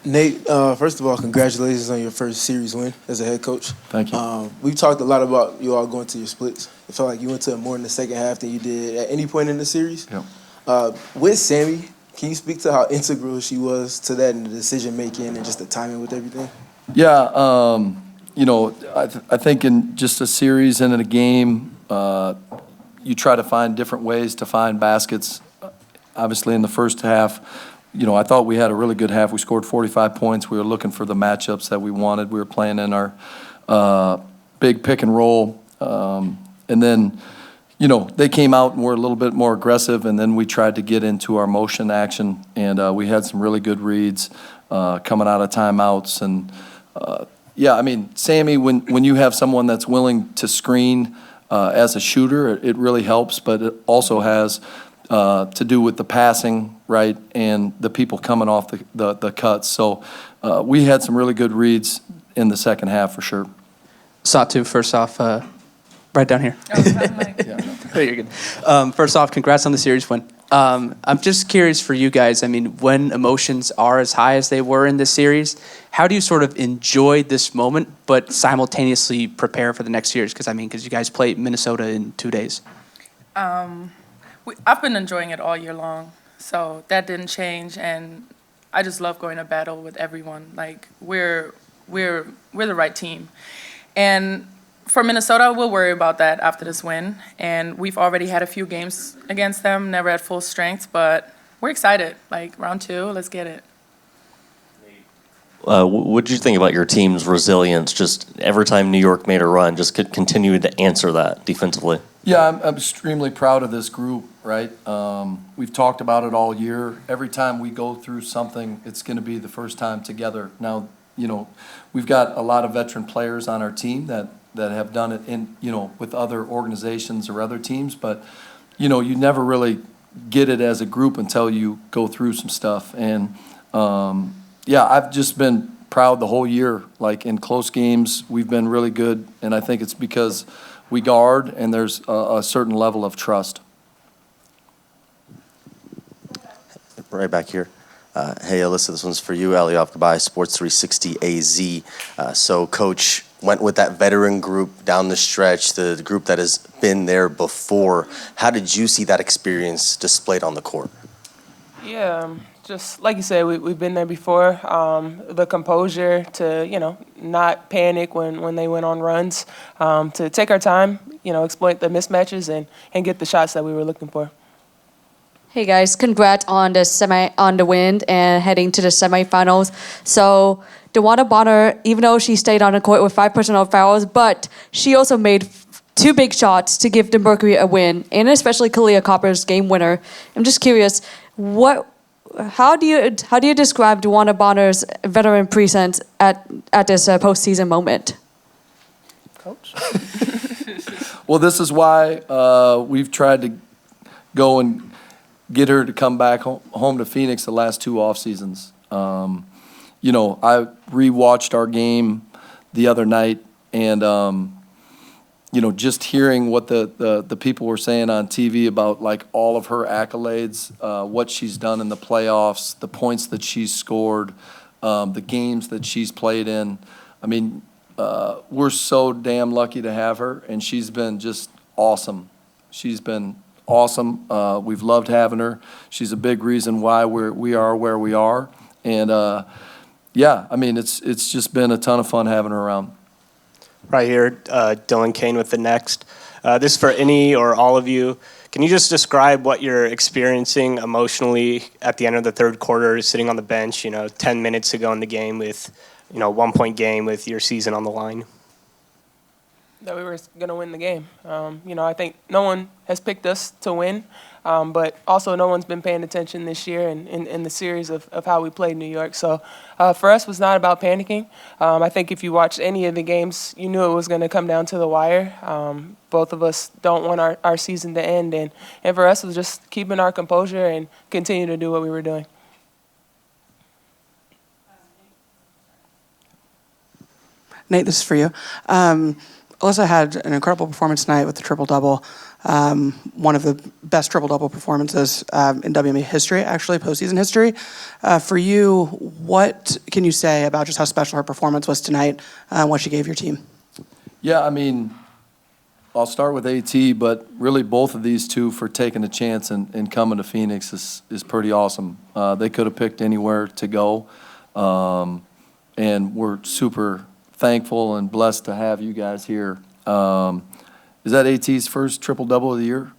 Nate, first of all, congratulations on your first series win as a head coach. Thank you. We've talked a lot about you all going to your splits. It felt like you went to it more in the second half than you did at any point in the series. Yeah. With Sammy, can you speak to how integral she was to that in the decision making and just the timing with everything? Yeah, I think in just a series and in a game, you try to find different ways to find baskets. Obviously, in the first half, I thought we had a really good half. We scored 45 points. We were looking for the matchups that we wanted. We were playing in our big pick and roll. And then, they came out and were a little bit more aggressive, and then we tried to get into our motion action, and we had some really good reads coming out of timeouts. And, Sammy, when you have someone that's willing to screen as a shooter, it really helps, but it also has to do with the passing, right, and the people coming off the cuts. So we had some really good reads in the second half for sure. Satou, first off, right down here. Oh, you're good. First off, congrats on the series win. I'm just curious for you guys, when emotions are as high as they were in this series, how do you sort of enjoy this moment but simultaneously prepare for the next series? Because you guys play Minnesota in 2 days. I've been enjoying it all year long, so that didn't change, and I just love going to battle with everyone. Like we're the right team, and for Minnesota, we'll worry about that after this win. And we've already had a few games against them, never at full strength, but we're excited. Like round 2, let's get it. What did you think about your team's resilience? Just every time New York made a run, just could continue to answer that defensively. Yeah, I'm extremely proud of this group, right? We've talked about it all year. Every time we go through something, it's going to be the first time together. Now, we've got a lot of veteran players on our team that have done it in, with other organizations or other teams, but, you never really get it as a group until you go through some stuff. And, I've just been proud the whole year. Like in close games, we've been really good, and I think it's because we guard and there's a certain level of trust. Right back here. Hey, Alyssa, this one's for you. Alioff Gabai, Sports 360 AZ. So, Coach went with that veteran group down the stretch, the group that has been there before. How did you see that experience displayed on the court? Yeah, just like you said, we've been there before. The composure to, not panic when they went on runs, to take our time, exploit the mismatches and get the shots that we were looking for. Hey guys, congrats on the win and heading to the semifinals. So DeWanna Bonner, even though she stayed on the court with 5 personal fouls, but she also made 2 big shots to give the Mercury a win, and especially Kalia Copper's game winner. I'm just curious, how do you describe DeWanna Bonner's veteran presence at this postseason moment? Coach? Well, this is why we've tried to go and get her to come back home to Phoenix the last 2 off seasons. I rewatched our game the other night, and just hearing what the people were saying on TV about like all of her accolades, what she's done in the playoffs, the points that she's scored, the games that she's played in. We're so damn lucky to have her, and she's been just awesome. She's been awesome. We've loved having her. She's a big reason why we are where we are. And it's just been a ton of fun having her around. Right here, Dylan Kane with the next. This is for any or all of you. Can you just describe what you're experiencing emotionally at the end of the third quarter, sitting on the bench, 10 minutes to go in the game with, 1-point game with your season on the line? That we were going to win the game. I think no one has picked us to win, but also no one's been paying attention this year in the series of how we played New York. So for us, it was not about panicking. I think if you watched any of the games, you knew it was going to come down to the wire. Both of us don't want our season to end, and for us, it was just keeping our composure and continue to do what we were doing. Nate, this is for you. Alyssa had an incredible performance tonight with the triple-double. One of the best triple-double performances in WNBA history, actually, postseason history. For you, what can you say about just how special her performance was tonight and what she gave your team? Yeah, I mean, I'll start with AT, but really both of these two for taking a chance and coming to Phoenix is pretty awesome. They could have picked anywhere to go, and we're super thankful and blessed to have you guys here. Is that AT's first triple-double of the year?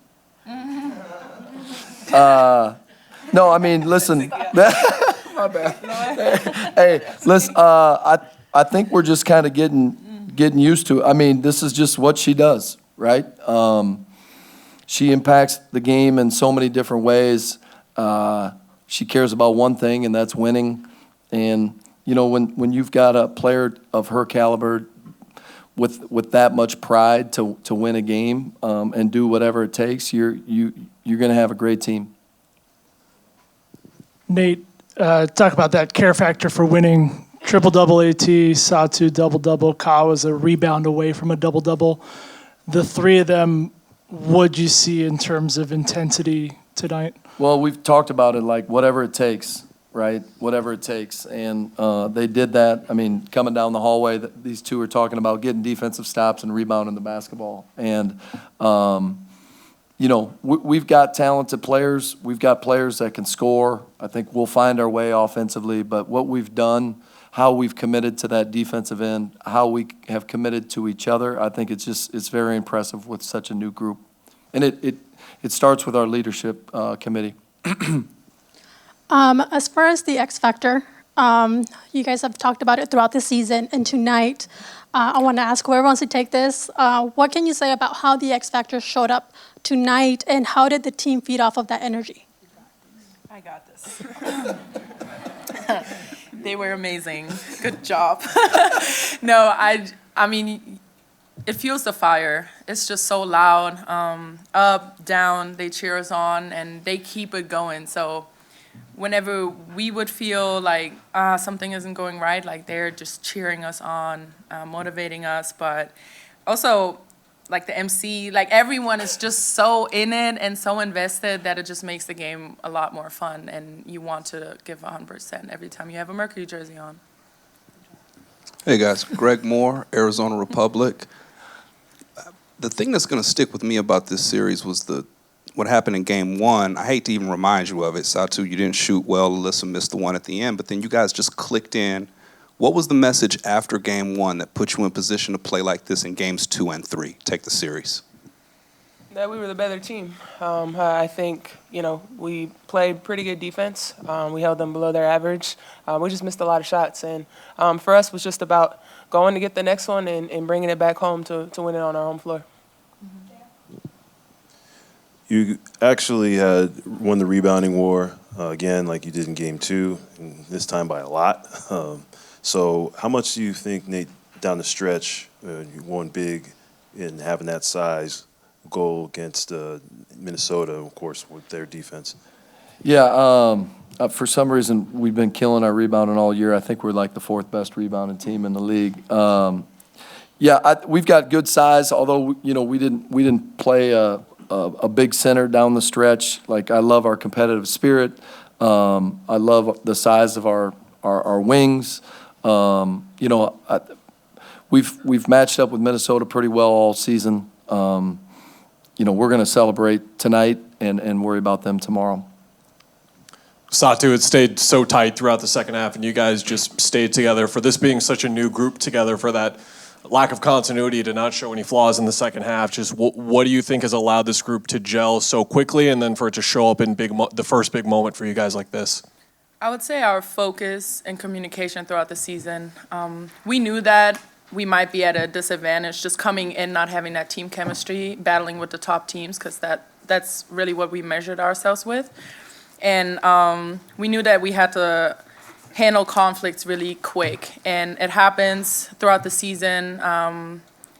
No, I mean, listen. My bad. Hey, listen, I think we're just kind of getting used to it. I mean, this is just what she does, right? She impacts the game in so many different ways. She cares about one thing, and that's winning. And, you know, when you've got a player of her caliber with that much pride to win a game and do whatever it takes, you're going to have a great team. Nate, talk about that care factor for winning. Triple-double AT, Satou double-double, Ka was a rebound away from a double-double. The three of them, what'd you see in terms of intensity tonight? Well, we've talked about it, like whatever it takes, right? Whatever it takes. And they did that. I mean, coming down the hallway, these two are talking about getting defensive stops and rebounding the basketball. And, you know, we've got talented players. We've got players that can score. I think we'll find our way offensively. But what we've done, how we've committed to that defensive end, how we have committed to each other, I think it's very impressive with such a new group. And it starts with our leadership committee. As far as the X Factor, you guys have talked about it throughout the season, and tonight, I want to ask whoever wants to take this, what can you say about how the X Factor showed up tonight, and how did the team feed off of that energy? I got this. They were amazing. Good job. No, I mean, it fuels the fire. It's just so loud. Up, down, they cheer us on, and they keep it going. So whenever we would feel like something isn't going right, like they're just cheering us on, motivating us. But also, like the MC, like everyone is just so in it and so invested that it just makes the game a lot more fun, and you want to give 100% every time you have a Mercury jersey on. Hey guys, Greg Moore, Arizona Republic. The thing that's going to stick with me about this series was what happened in game one. I hate to even remind you of it. Satou, you didn't shoot well. Alyssa missed the one at the end, but then you guys just clicked in. What was the message after game one that put you in position to play like this in games 2 and 3? Take the series. That we were the better team. I think, you know, we played pretty good defense. We held them below their average. We just missed a lot of shots. And for us, it was just about going to get the next one and bringing it back home to win it on our home floor. You actually won the rebounding war again, like you did in game 2, and this time by a lot. So how much do you think, Nate, down the stretch, you won big in having that size goal against Minnesota, of course, with their defense? Yeah, for some reason, we've been killing our rebounding all year. I think we're like the 4th best rebounding team in the league. We've got good size, although, you know, we didn't play a big center down the stretch. Like, I love our competitive spirit. I love the size of our wings. You know, we've matched up with Minnesota pretty well all season. You know, we're going to celebrate tonight and worry about them tomorrow. Satou, it stayed so tight throughout the second half, and you guys just stayed together. For this being such a new group together, for that lack of continuity to not show any flaws in the second half, just what do you think has allowed this group to gel so quickly, and then for it to show up in the first big moment for you guys like this? I would say our focus and communication throughout the season. We knew that we might be at a disadvantage just coming in, not having that team chemistry, battling with the top teams, because that's really what we measured ourselves with. And we knew that we had to handle conflicts really quick. And it happens throughout the season.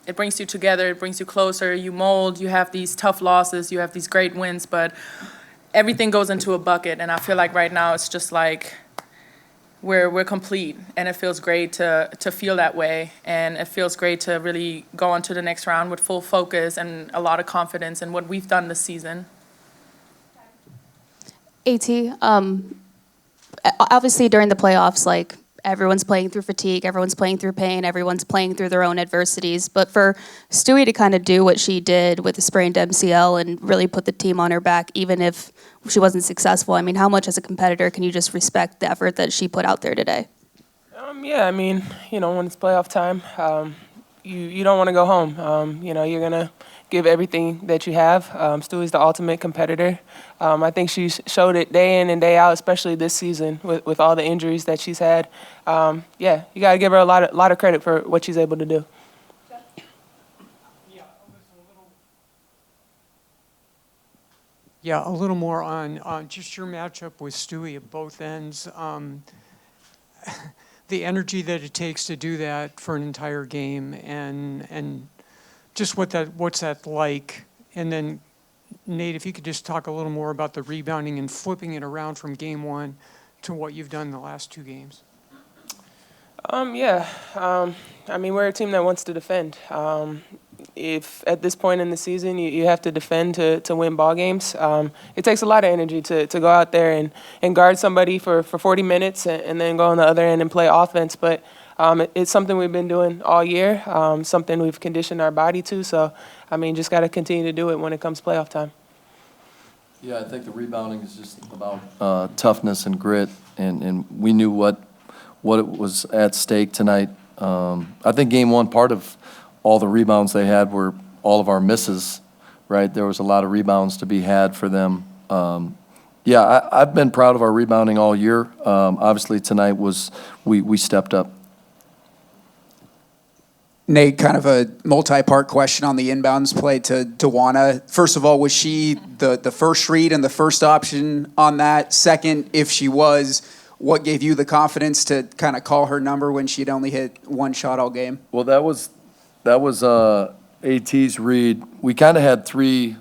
It brings you together, it brings you closer, you mold, you have these tough losses, you have these great wins, but everything goes into a bucket. And I feel like right now it's just like we're complete, and it feels great to feel that way, and it feels great to really go on to the next round with full focus and a lot of confidence in what we've done this season. AT, obviously during the playoffs, like, everyone's playing through fatigue, everyone's playing through pain, everyone's playing through their own adversities. But for Stewie to kind of do what she did with the sprained MCL and really put the team on her back, even if she wasn't successful, I mean, how much as a competitor can you just respect the effort that she put out there today? Yeah, I mean, you know, when it's playoff time, you don't want to go home. You know, you're going to give everything that you have. Stewie's the ultimate competitor. I think she's showed it day in and day out, especially this season with all the injuries that she's had. Yeah, you got to give her a lot of credit for what she's able to do. Yeah, a little more on just your matchup with Stewie at both ends. The energy that it takes to do that for an entire game, and just what's that like? And then, Nate, if you could just talk a little more about the rebounding and flipping it around from game one to what you've done the last two games. Yeah, I mean, we're a team that wants to defend. If at this point in the season you have to defend to win ball games, it takes a lot of energy to go out there and guard somebody for 40 minutes and then go on the other end and play offense. But it's something we've been doing all year, something we've conditioned our body to. So, I mean, just got to continue to do it when it comes playoff time. Yeah, I think the rebounding is just about toughness and grit, and we knew what it was at stake tonight. I think game one, part of all the rebounds they had were all of our misses, right? There was a lot of rebounds to be had for them. Yeah, I've been proud of our rebounding all year. Obviously tonight we stepped up. Nate, kind of a multi-part question on the inbounds play to Dawana. First of all, was she the first read and the first option on that? Second, if she was, what gave you the confidence to kind of call her number when she'd only hit one shot all game? Well, that was AT's read. We kind of had three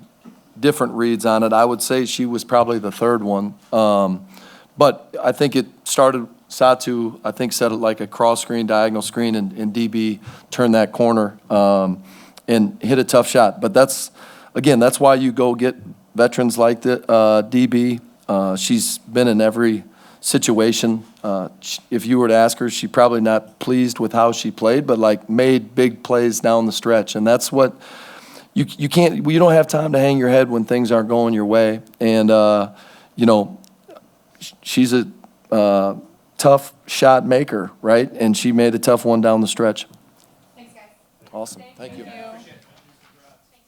different reads on it. I would say she was probably the third one. But I think it started, Satou, I think, set it like a cross screen, diagonal screen, and DB turned that corner and hit a tough shot. But that's why you go get veterans like the DB. She's been in every situation. If you were to ask her, she's probably not pleased with how she played, but like made big plays down the stretch. And that's what you don't have time to hang your head when things aren't going your way. And, you know, she's a tough shot maker, right? And she made a tough one down the stretch. Thanks, guys. Awesome. Thank you.